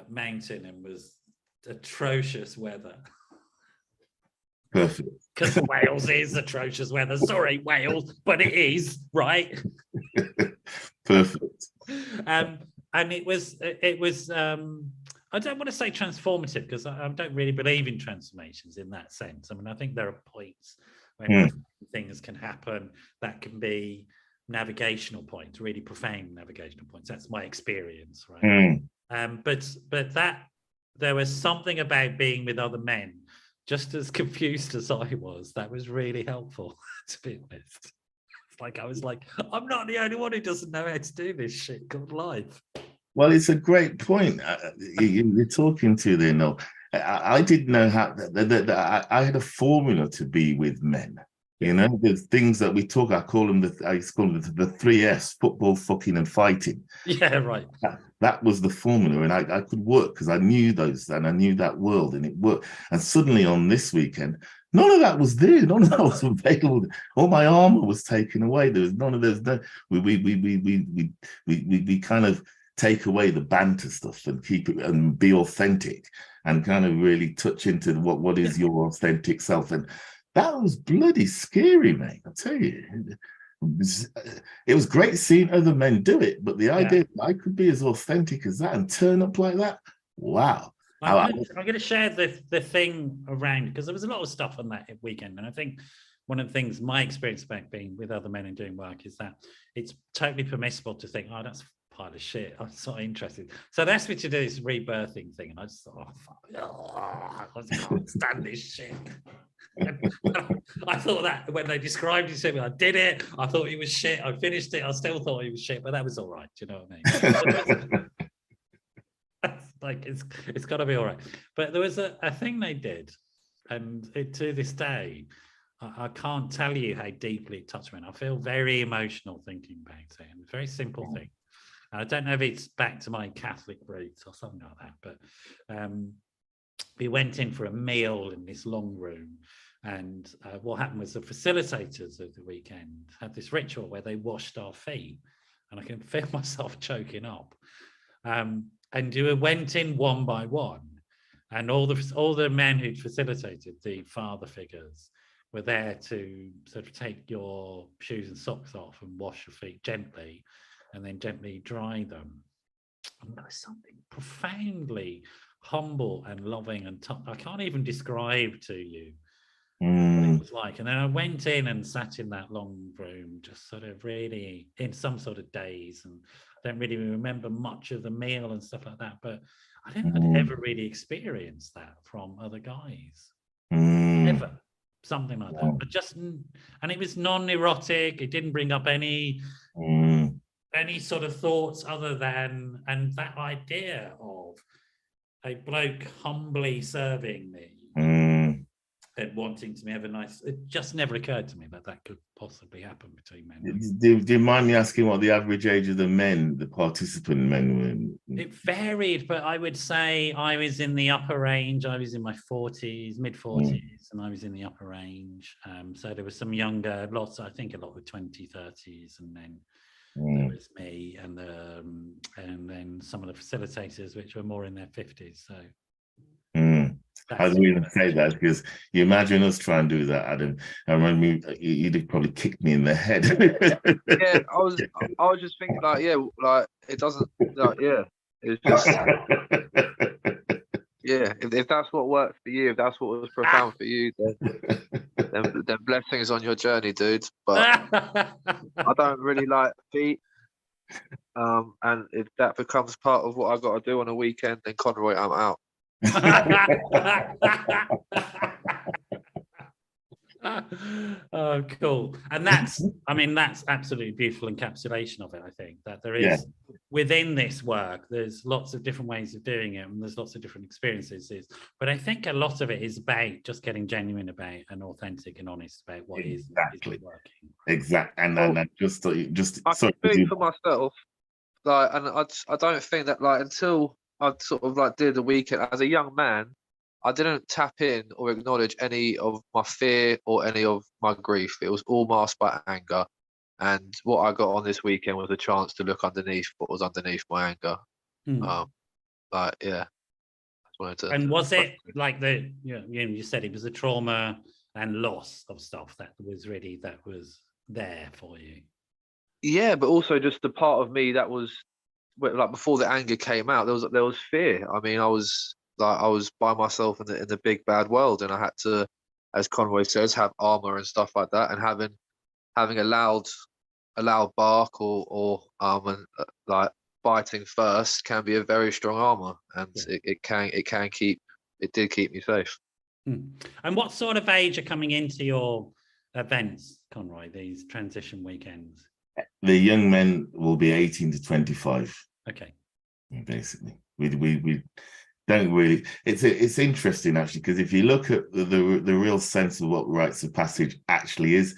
mountain and was atrocious weather. Perfect. Because Wales is atrocious weather. Sorry, Wales, but it is, right? Perfect. And it was I don't want to say transformative, because I don't really believe in transformations in that sense. I mean, I think there are points when things can happen that can be navigational points, really profound navigational points. That's my experience, right? But that there was something about being with other men, just as confused as I was, that was really helpful, to be honest. It's like I was like, I'm not the only one who doesn't know how to do this shit called life. Well, it's a great point you're talking to there, Noel. I didn't know how I had a formula to be with men. You know, the things that we talk, I call them the 3S: football, fucking, and fighting. Yeah, right. That was the formula, and I could work because I knew those and I knew that world, and it worked. And suddenly on this weekend, none of that was there. None of that was available. All my armor was taken away. There was none of those. We kind of take away the banter stuff and keep it and be authentic and kind of really touch into what is your authentic self. And that was bloody scary, mate. I tell you, it was great seeing other men do it, but the idea that I could be as authentic as that and turn up like that, wow. I'm going to share the thing around, because there was a lot of stuff on that weekend, and I think one of the things, my experience about being with other men and doing work, is that it's totally permissible to think, oh, that's a pile of shit, I'm so interested. So they asked me to do this rebirthing thing, and I just thought, oh, fuck, I can't stand this shit. I thought that when they described it to me, I did it. I thought it was shit. I finished it. I still thought it was shit, but that was all right. Do you know what I mean? Like it's got to be all right. But there was a thing they did, and to this day, I can't tell you how deeply it touched me. And I feel very emotional thinking about it. And a very simple thing. And I don't know if it's back to my Catholic roots or something like that, but we went in for a meal in this long room. And what happened was the facilitators of the weekend had this ritual where they washed our feet, and I can feel myself choking up. And you went in one by one, and all the men who'd facilitated, the father figures, were there to sort of take your shoes and socks off and wash your feet gently, and then gently dry them. And there was something profoundly humble and loving, and I can't even describe to you It was like. And then I went in and sat in that long room, just sort of really in some sort of daze. And I don't really remember much of the meal and stuff like that. But I don't think I'd ever really experienced that from other guys. Ever. Something like that. But just, and it was non-erotic. It didn't bring up any sort of thoughts other than, and that idea of a bloke humbly serving me and wanting to have a nice, it just never occurred to me that that could possibly happen between men. Do you mind me asking what the average age of the participant men were? It varied, but I would say I was in the upper range. I was in my 40s, mid 40s, and I was in the upper range. So there was some younger, I think a lot were 20, 30s, and then there was me, and then some of the facilitators, which were more in their 50s. So I was going to say that because you imagine us trying to do that, Adam. I remember you'd probably kicked me in the head. Yeah, I was just thinking like it doesn't it's just if that's what worked for you, if that's what was profound for you, then blessings on your journey, dude. But I don't really like feet. And if that becomes part of what I got to do on a weekend, then Conroy, I'm out. Oh, cool. And that's absolutely beautiful encapsulation of it. I think that there is within this work, there's lots of different ways of doing it, and there's lots of different experiences. But I think a lot of it is about just getting genuine about and authentic and honest about what is working. Exactly. And just I can speak for myself, like, and I don't think that, like, until I sort of like did the weekend as a young man, I didn't tap in or acknowledge any of my fear or any of my grief. It was all masked by anger. And what I got on this weekend was a chance to look underneath what was underneath my anger. But yeah. And was it like you said it was a trauma and loss of stuff that was there for you? Yeah, but also just the part of me that was like before the anger came out, there was fear. I mean, I was by myself in the big bad world, and I had to, as Conroy says, have armor and stuff like that. And having a loud bark or like biting first can be a very strong armor, and it did keep me safe. And what sort of age are coming into your events, Conroy? These transition weekends. The young men will be 18 to 25. Okay. Basically, we don't really. It's interesting actually, because if you look at the real sense of what rites of passage actually is,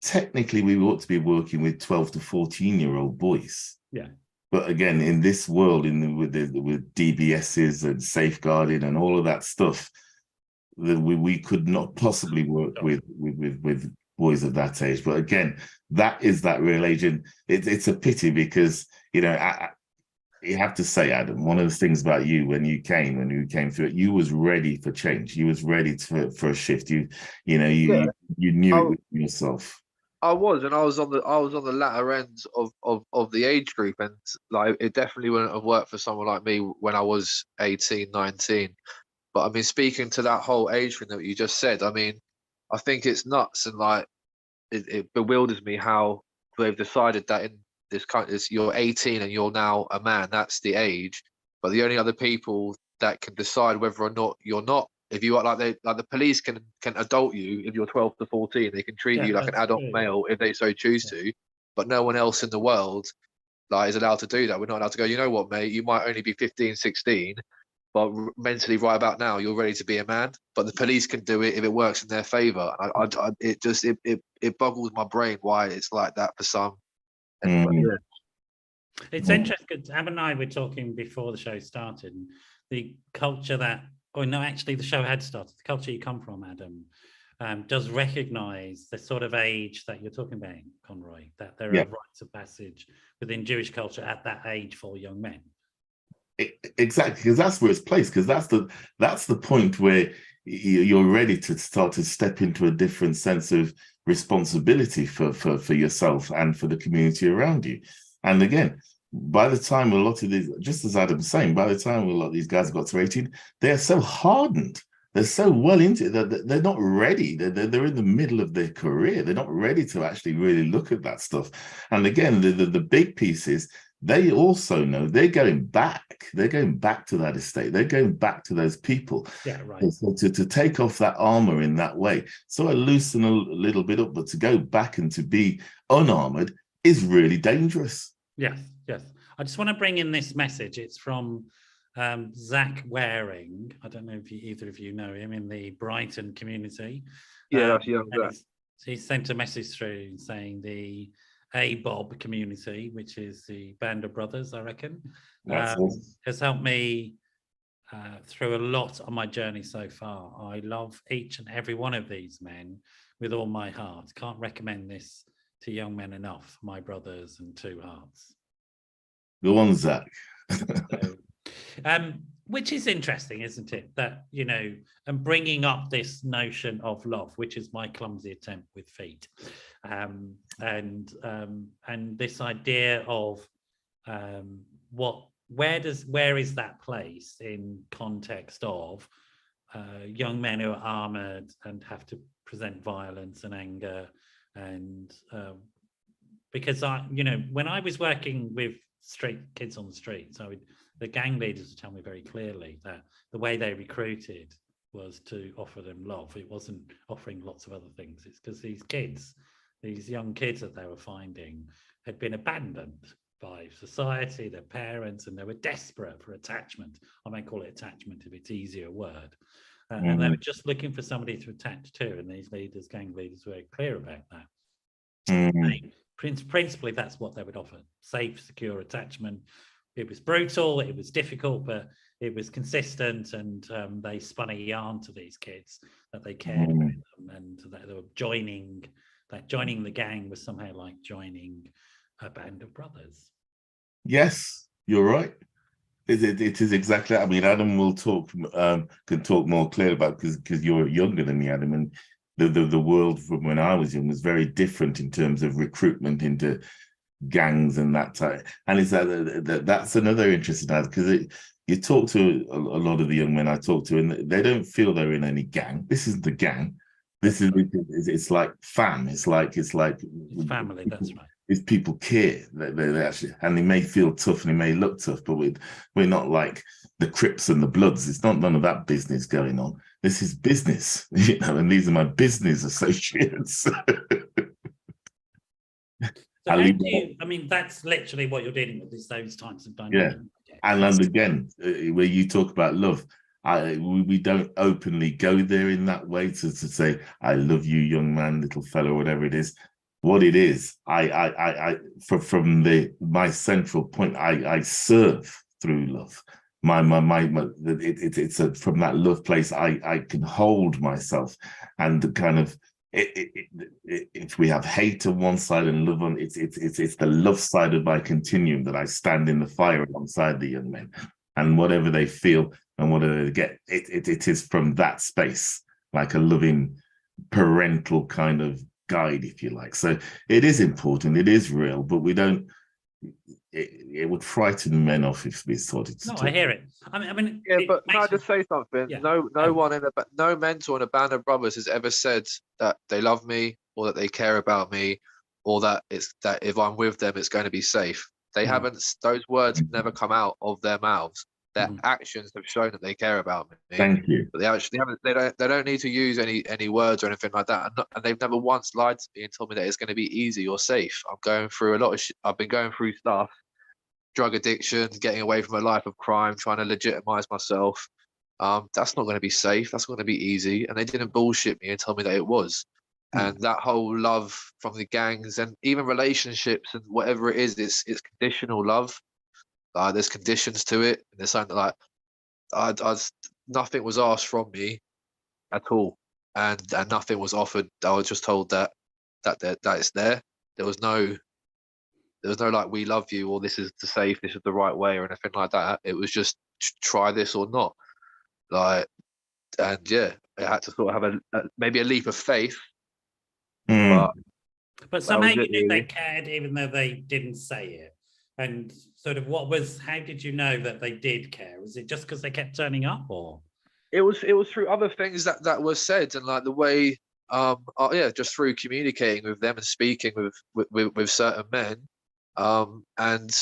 technically we ought to be working with 12 to 14-year-old boys. Yeah. But again, in this world, with DBSs and safeguarding and all of that stuff, we could not possibly work with boys of that age. But again, that is that real age, and it's a pity because you have to say, Adam, one of the things about you when you came through it, you was ready for change. You was ready for a shift. You knew it yourself. I was, and I was on the latter end of the age group, and like it definitely wouldn't have worked for someone like me when I was 18, 19. But I mean, speaking to that whole age thing that you just said, I mean, I think it's nuts, and like it bewilders me how they've decided that in this country, you're 18 and you're now a man. That's the age. But the only other people that can decide whether or not you're not, if you are like the police can adult you if you're 12 to 14. They can treat you like an adult male if they so choose to. But no one else in the world is allowed to do that. We're not allowed to go, you know what, mate, you might only be 15, 16, but mentally right about now you're ready to be a man. But the police can do it if it works in their favor. It boggles my brain why it's like that for some. It's interesting because Ab and I were talking before the show started, and the culture the show had started. The culture you come from, Adam, does recognise the sort of age that you're talking about, Conroy, that there are rites of passage within Jewish culture at that age for young men. Exactly, because that's where it's placed. Because that's the point where you're ready to start to step into a different sense of responsibility for yourself and for the community around you. And again, by the time a lot of these, just as Adam's saying, by the time a lot of these guys got to 18, they're so hardened they're so well into it that they're not ready. They're in the middle of their career. They're not ready to actually really look at that stuff. And again, the big piece is they also know they're going back. They're going back to that estate. They're going back to those people. Yeah, right. So to take off that armor in that way, so I loosen a little bit up, but to go back and to be unarmored is really dangerous. Yes, yes. I just want to bring in this message. It's from Zach Waring. I don't know if either of you know him in the Brighton community. Yeah, that's young. He sent a message through saying the ABOB community, which is the Band of Brothers, I reckon, has helped me through a lot on my journey so far. I love each and every one of these men with all my heart. Can't recommend this to young men enough, my brothers and two hearts. Go on, Zach. Which is interesting, isn't it? That, you know, and bringing up this notion of love, which is my clumsy attempt with feet, and this idea of where is that place in context of young men who are armored and have to present violence and anger, and because when I was working with street kids on the streets, the gang leaders would tell me very clearly that the way they recruited was to offer them love. It wasn't offering lots of other things. It's because these young kids that they were finding had been abandoned by society, their parents, and they were desperate for attachment. I may call it attachment if it's easier word. And they were just looking for somebody to attach to, and these leaders, gang leaders, were clear about that. Principally, that's what they would offer: safe, secure attachment. It was brutal, it was difficult, but it was consistent, and they spun a yarn to these kids that they cared about them, and that they were joining the gang was somehow like joining a band of brothers. Yes, you're right. It is exactly. I mean, Adam will can talk more clear about, because you're younger than me, Adam, and the world from when I was young was very different in terms of recruitment into gangs and that type. And it's that's another interesting aspect, because you talk to a lot of the young men I talk to, and they don't feel they're in any gang. This isn't a gang. This is it's like fam. It's like family. That's right. If people care, they actually, and they may feel tough and they may look tough, but we're not like the Crips and the Bloods. It's not none of that business going on. This is business, and these are my business associates. So that's literally what you're dealing with, is those types of dynamics. Yeah, and again, where you talk about love, we don't openly go there in that way to say, I love you, young man, little fellow, whatever it is. What it is, from my central point, I serve through love. It's from that love place. I can hold myself, and kind of if we have hate on one side and love on, it's the love side of my continuum that I stand in the fire alongside the young men, and whatever they feel and whatever they get, it is from that space, like a loving parental kind of guide, if you like. So it is important, it is real, but we don't. It would frighten men off if we started to talk. I hear it. I mean, yeah, but can I just say something? Yeah. No mentor in a band of brothers has ever said that they love me, or that they care about me, or that if I'm with them, it's going to be safe. They haven't. Those words have never come out of their mouths. Their actions have shown that they care about me. Thank you. But they actually haven't. They don't need to use any words or anything like that. And they've never once lied to me and told me that it's going to be easy or safe. I'm going through a lot of. I've been going through stuff. Drug addiction, getting away from a life of crime, trying to legitimize myself. That's not going to be safe. That's not going to be easy. And they didn't bullshit me and tell me that it was. And that whole love from the gangs and even relationships and whatever it is, it's conditional love. There's conditions to it. And there's something like nothing was asked from me at all, and nothing was offered. I was just told that it's there. There was no like, we love you, or this is the safe, this is the right way, or anything like that. It was just try this or not. Like, and yeah, it had to sort of have maybe a leap of faith. But somehow you knew they cared, even though they didn't say it. And sort of how did you know that they did care? Was it just because they kept turning up, or? it was through other things that were said, and like the way just through communicating with them and speaking with certain men, and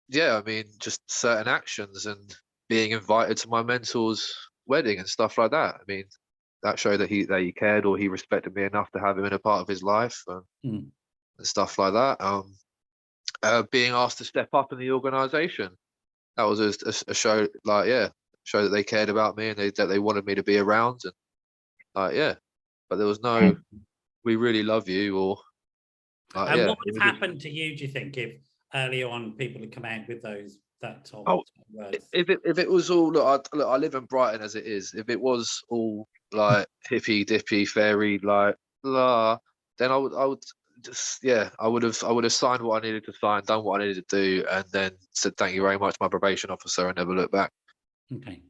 yeah, I mean, just certain actions and being invited to my mentor's wedding and stuff like that. I mean, that showed that he cared, or he respected me enough to have him in a part of his life, and stuff like that. Being asked to step up in the organisation, that was a show, like, yeah, show that they cared about me and that they wanted me to be around, and yeah, but there was no, we really love you, or and what would have happened to you, do you think, if early on people had come out with that type of words? If it was all, look, I live in Brighton as it is. If it was all like hippy dippy fairy like blah, then I would just, yeah, I would have signed what I needed to sign, done what I needed to do, and then said thank you very much, my probation officer, and never looked back. Okay.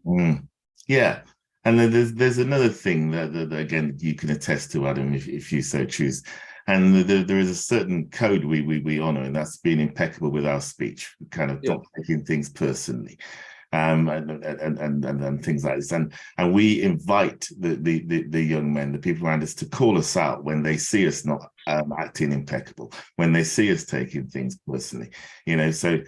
Yeah. And then there's another thing that again you can attest to, Adam, if you so choose. And there is a certain code we honor, and that's being impeccable with our speech, kind of not taking things personally, and things like this. And we invite the young men, the people around us, to call us out when they see us not acting impeccable, when they see us taking things personally. You know, so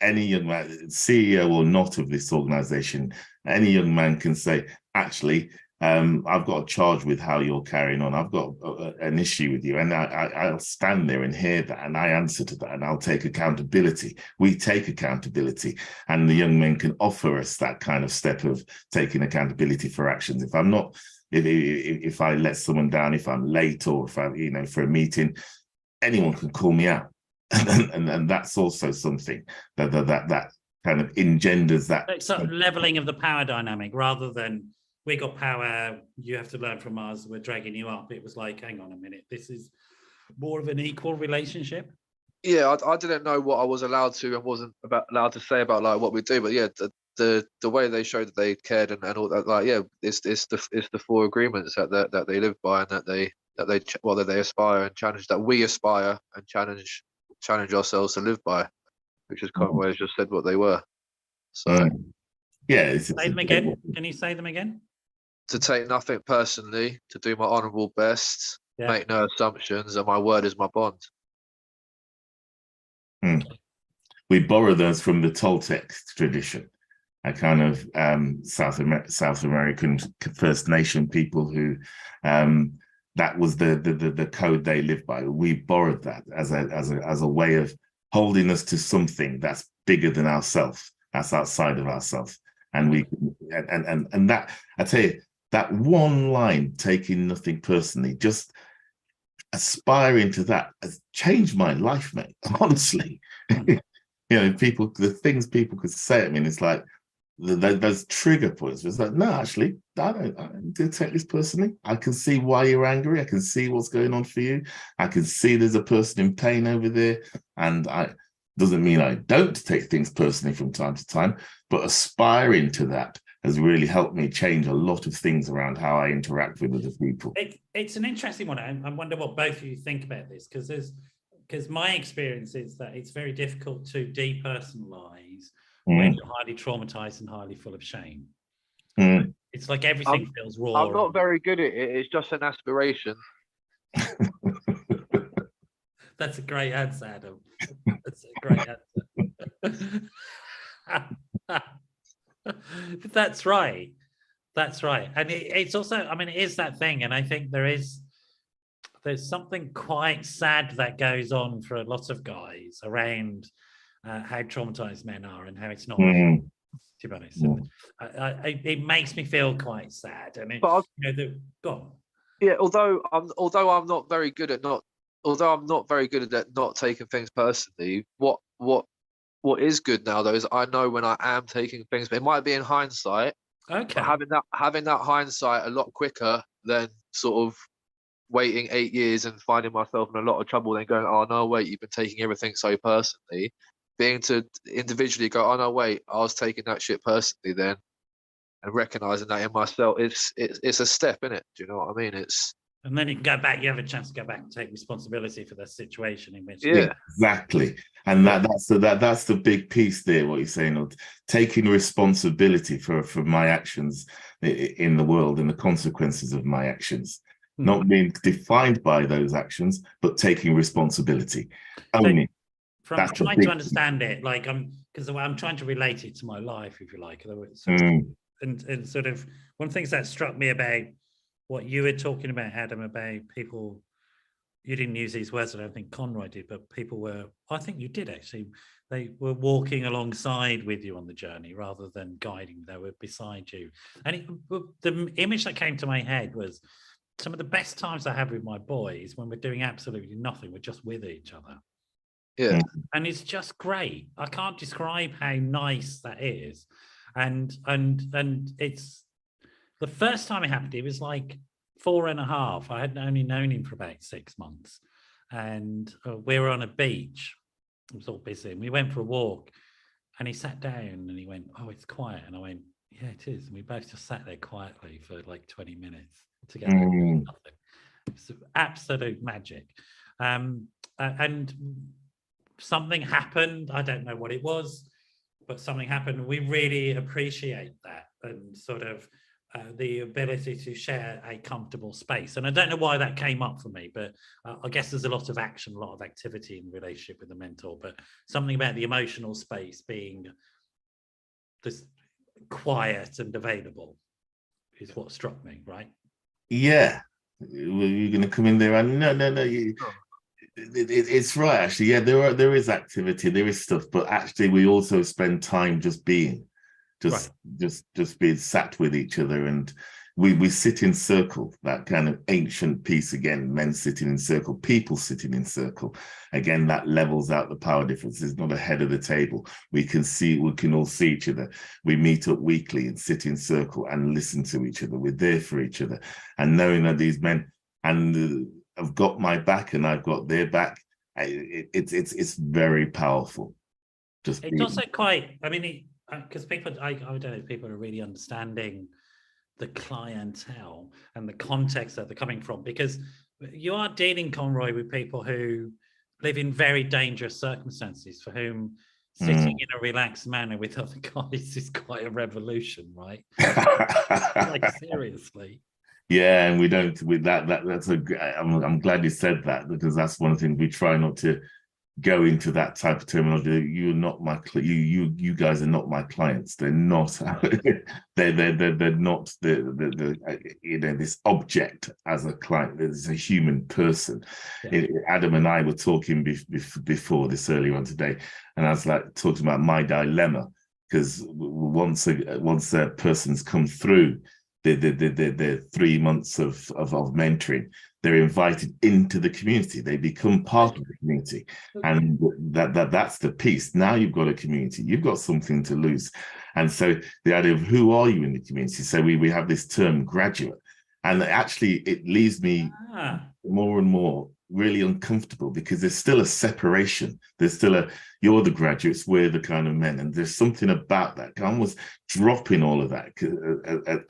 any young man, CEO or not of this organization, any young man can say, actually, I've got a charge with how you're carrying on. I've got an issue with you, and I'll stand there and hear that, and I answer to that, and I'll take accountability. We take accountability, and the young men can offer us that kind of step of taking accountability for actions. If I'm not, if I let someone down, if I'm late, or if I'm, for a meeting, anyone can call me out, and that's also something that kind of engenders that. It's sort of leveling of the power dynamic, rather than, we got power, you have to learn from us, we're dragging you up. It was like, hang on a minute, this is more of an equal relationship. Yeah, I didn't know what I was allowed to and wasn't allowed to say about like what we do, but yeah, the way they showed that they cared and all that, like, yeah, it's the 4 agreements that they live by, and that they aspire and challenge, that we aspire and challenge ourselves to live by, which is Conroy has just said what they were. So yeah, say them again. Can you say them again? To take nothing personally, to do my honourable best, make no assumptions, and my word is my bond. We borrow those from the Toltec tradition, a kind of South American First Nation people who that was the code they lived by. We borrowed that as a way of holding us to something that's bigger than ourselves, that's outside of ourselves. And we and that, I tell you, that one line, taking nothing personally, just aspiring to that, has changed my life, mate. Honestly, the things people could say. I mean, it's like those trigger points. It's like, no, actually, I don't take this personally. I can see why you're angry. I can see what's going on for you. I can see there's a person in pain over there, and doesn't mean I don't take things personally from time to time, but aspiring to that has really helped me change a lot of things around how I interact with other people. It's an interesting one. I wonder what both of you think about this, because my experience is that it's very difficult to depersonalize when you're highly traumatized and highly full of shame. It's like everything feels raw. I'm not very good at it. It's just an aspiration. That's a great answer, Adam. That's a great answer. That's right. And it's also, I mean, it is that thing. And I think there's something quite sad that goes on for a lot of guys around how traumatized men are and how it's not, to be honest. It makes me feel quite sad. I mean, go on. Yeah, although I'm not very good at not taking things personally, what is good now though is I know when I am taking things, but it might be in hindsight. Okay. But having that hindsight a lot quicker than sort of waiting 8 years and finding myself in a lot of trouble, then going, oh no, wait, you've been taking everything so personally. Being to individually go, oh no, wait, I was taking that shit personally then, and recognizing that in myself, it's a step in it. Do you know what I mean? It's And then you can go back, you have a chance to go back and take responsibility for the situation in which. Yeah. Exactly. And that's the big piece there, what you're saying, taking responsibility for my actions in the world and the consequences of my actions. Not being defined by those actions, but taking responsibility. Owning. From trying to understand it, like because I'm trying to relate it to my life, if you like. And sort of one of the things that struck me about what you were talking about, Adam, about people, you didn't use these words, I don't think Conroy did, but people were, I think you did actually, they were walking alongside with you on the journey rather than guiding, they were beside you. And the image that came to my head was some of the best times I have with my boys when we're doing absolutely nothing, we're just with each other. Yeah. And it's just great. I can't describe how nice that is. And it's the first time it happened, it was like 4.5. I had only known him for about 6 months. And we were on a beach. It was all busy. And we went for a walk. And he sat down and he went, "Oh, it's quiet." And I went, "Yeah, it is." And we both just sat there quietly for like 20 minutes together. Nothing. It's absolute magic. And something happened. I don't know what it was, but something happened. We really appreciate that and sort of the ability to share a comfortable space. And I don't know why that came up for me, but I guess there's a lot of action, a lot of activity in relationship with the mentor, but something about the emotional space being this quiet and available is what struck me, right? Yeah. You're going to come in there and no. It's right, actually. Yeah, there is activity, there is stuff, but actually we also spend time just being. Just being sat with each other, and we sit in circle, that kind of ancient piece again, men sitting in circle, people sitting in circle. Again, that levels out the power difference. It's not ahead of the table. We can all see each other. We meet up weekly and sit in circle and listen to each other. We're there for each other. And knowing that these men have got my back and I've got their back, it's very powerful. It's also quite, I mean, because people, I don't know, people are really understanding the clientele and the context that they're coming from, because you are dealing, Conroy, with people who live in very dangerous circumstances, for whom sitting in a relaxed manner with other guys is quite a revolution, right? Like, seriously. Yeah, and we don't with that's I'm glad you said that, because that's one thing we try not to go into, that type of terminology. You're not my you guys are not my clients. They're not they're not the this object as a client. There's a human person. Yeah. Adam and I were talking before this earlier on today, and I was like talking about my dilemma, because once a person's come through the 3 months of mentoring, they're invited into the community. They become part of the community. And that's the piece. Now you've got a community, you've got something to lose. And so the idea of who are you in the community? So we have this term graduate, and actually it leaves me more and more really uncomfortable, because there's still a separation. There's still you're the graduates, we're the kind of men. And there's something about that, almost dropping all of that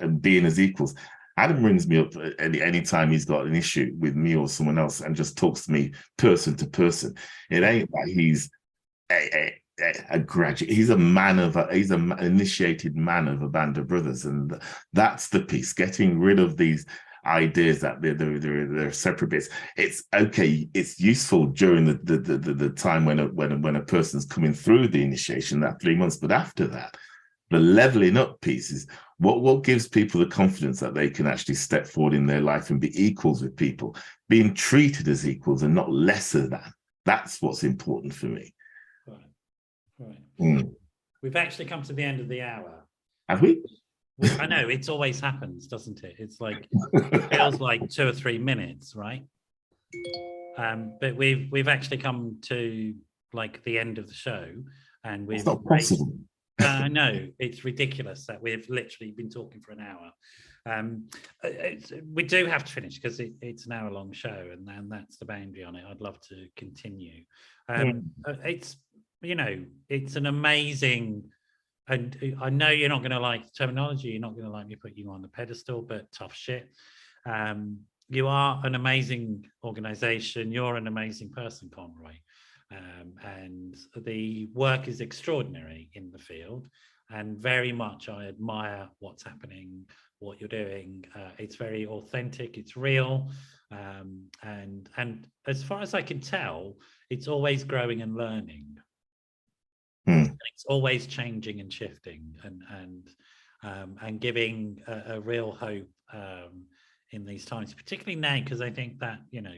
and being as equals. Adam rings me up any time he's got an issue with me or someone else and just talks to me person to person. It ain't that he's a graduate. He's an initiated man of a band of brothers. And that's the piece, getting rid of these ideas that they're separate bits. It's okay, it's useful during the time when a person's coming through the initiation, that 3 months, but after that, the leveling up piece is what gives people the confidence that they can actually step forward in their life and be equals with people, being treated as equals and not lesser than. That's what's important for me. Right. We've actually come to the end of the hour. Have we? I know, it's always happens, doesn't it? It's like, it feels like 2 or 3 minutes, right? But we've actually come to like the end of the show, and we've. It's not possible. No, it's ridiculous that we've literally been talking for an hour. We do have to finish, because it's an hour-long show, and that's the boundary on it. I'd love to continue. It's, it's an amazing. And I know you're not going to like the terminology, you're not going to like me putting you on the pedestal, but tough shit. you are an amazing organization. You're an amazing person, Conroy. And the work is extraordinary in the field. And very much I admire what's happening, what you're doing. It's very authentic, it's real. And as far as I can tell, it's always growing and learning. It's always changing and shifting and giving a real hope in these times, particularly now, because I think that, you know,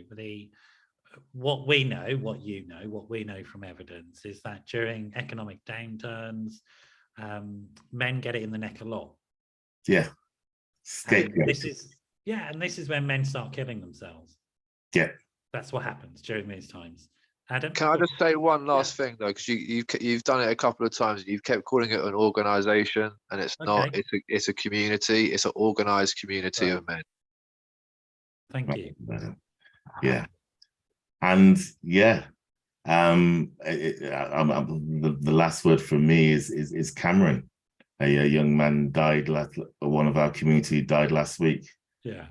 what we know, what you know, what we know from evidence is that during economic downturns, men get it in the neck a lot. Yeah. And this is when men start killing themselves. Yeah. That's what happens during these times. Adam? Can I just say one last thing though, because you've done it a couple of times. You've kept calling it an organisation, and it's not. It's a community. It's an organised community of men. Thank you. Yeah, and yeah, the last word from me is Cameron. A young man died. One of our community died last week. Yeah.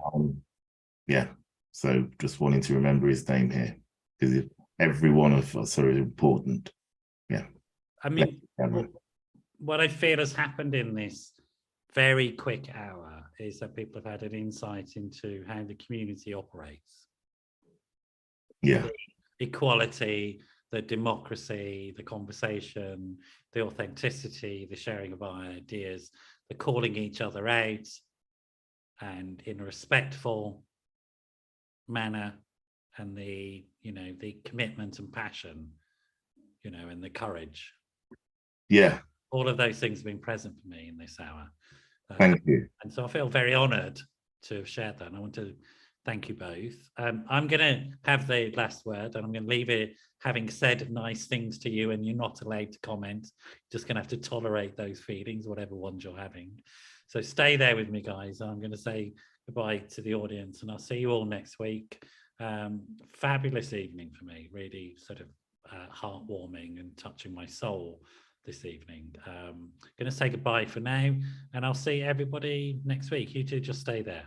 Yeah. So just wanting to remember his name here, because every one of us are important. Yeah. I mean, what I feel has happened in this very quick hour is that people have had an insight into how the community operates. Yeah. The equality, the democracy, the conversation, the authenticity, the sharing of our ideas, the calling each other out, and in a respectful manner, and the commitment and passion, and the courage. Yeah. All of those things have been present for me in this hour. Thank you. And so I feel very honoured to have shared that. And I want to thank you both. I'm going to have the last word, and I'm going to leave it having said nice things to you, and you're not allowed to comment. You're just going to have to tolerate those feelings, whatever ones you're having. So stay there with me, guys. I'm going to say goodbye to the audience, and I'll see you all next week. Fabulous evening for me, really sort of heartwarming and touching my soul this evening. Going to say goodbye for now, and I'll see everybody next week. You two just stay there.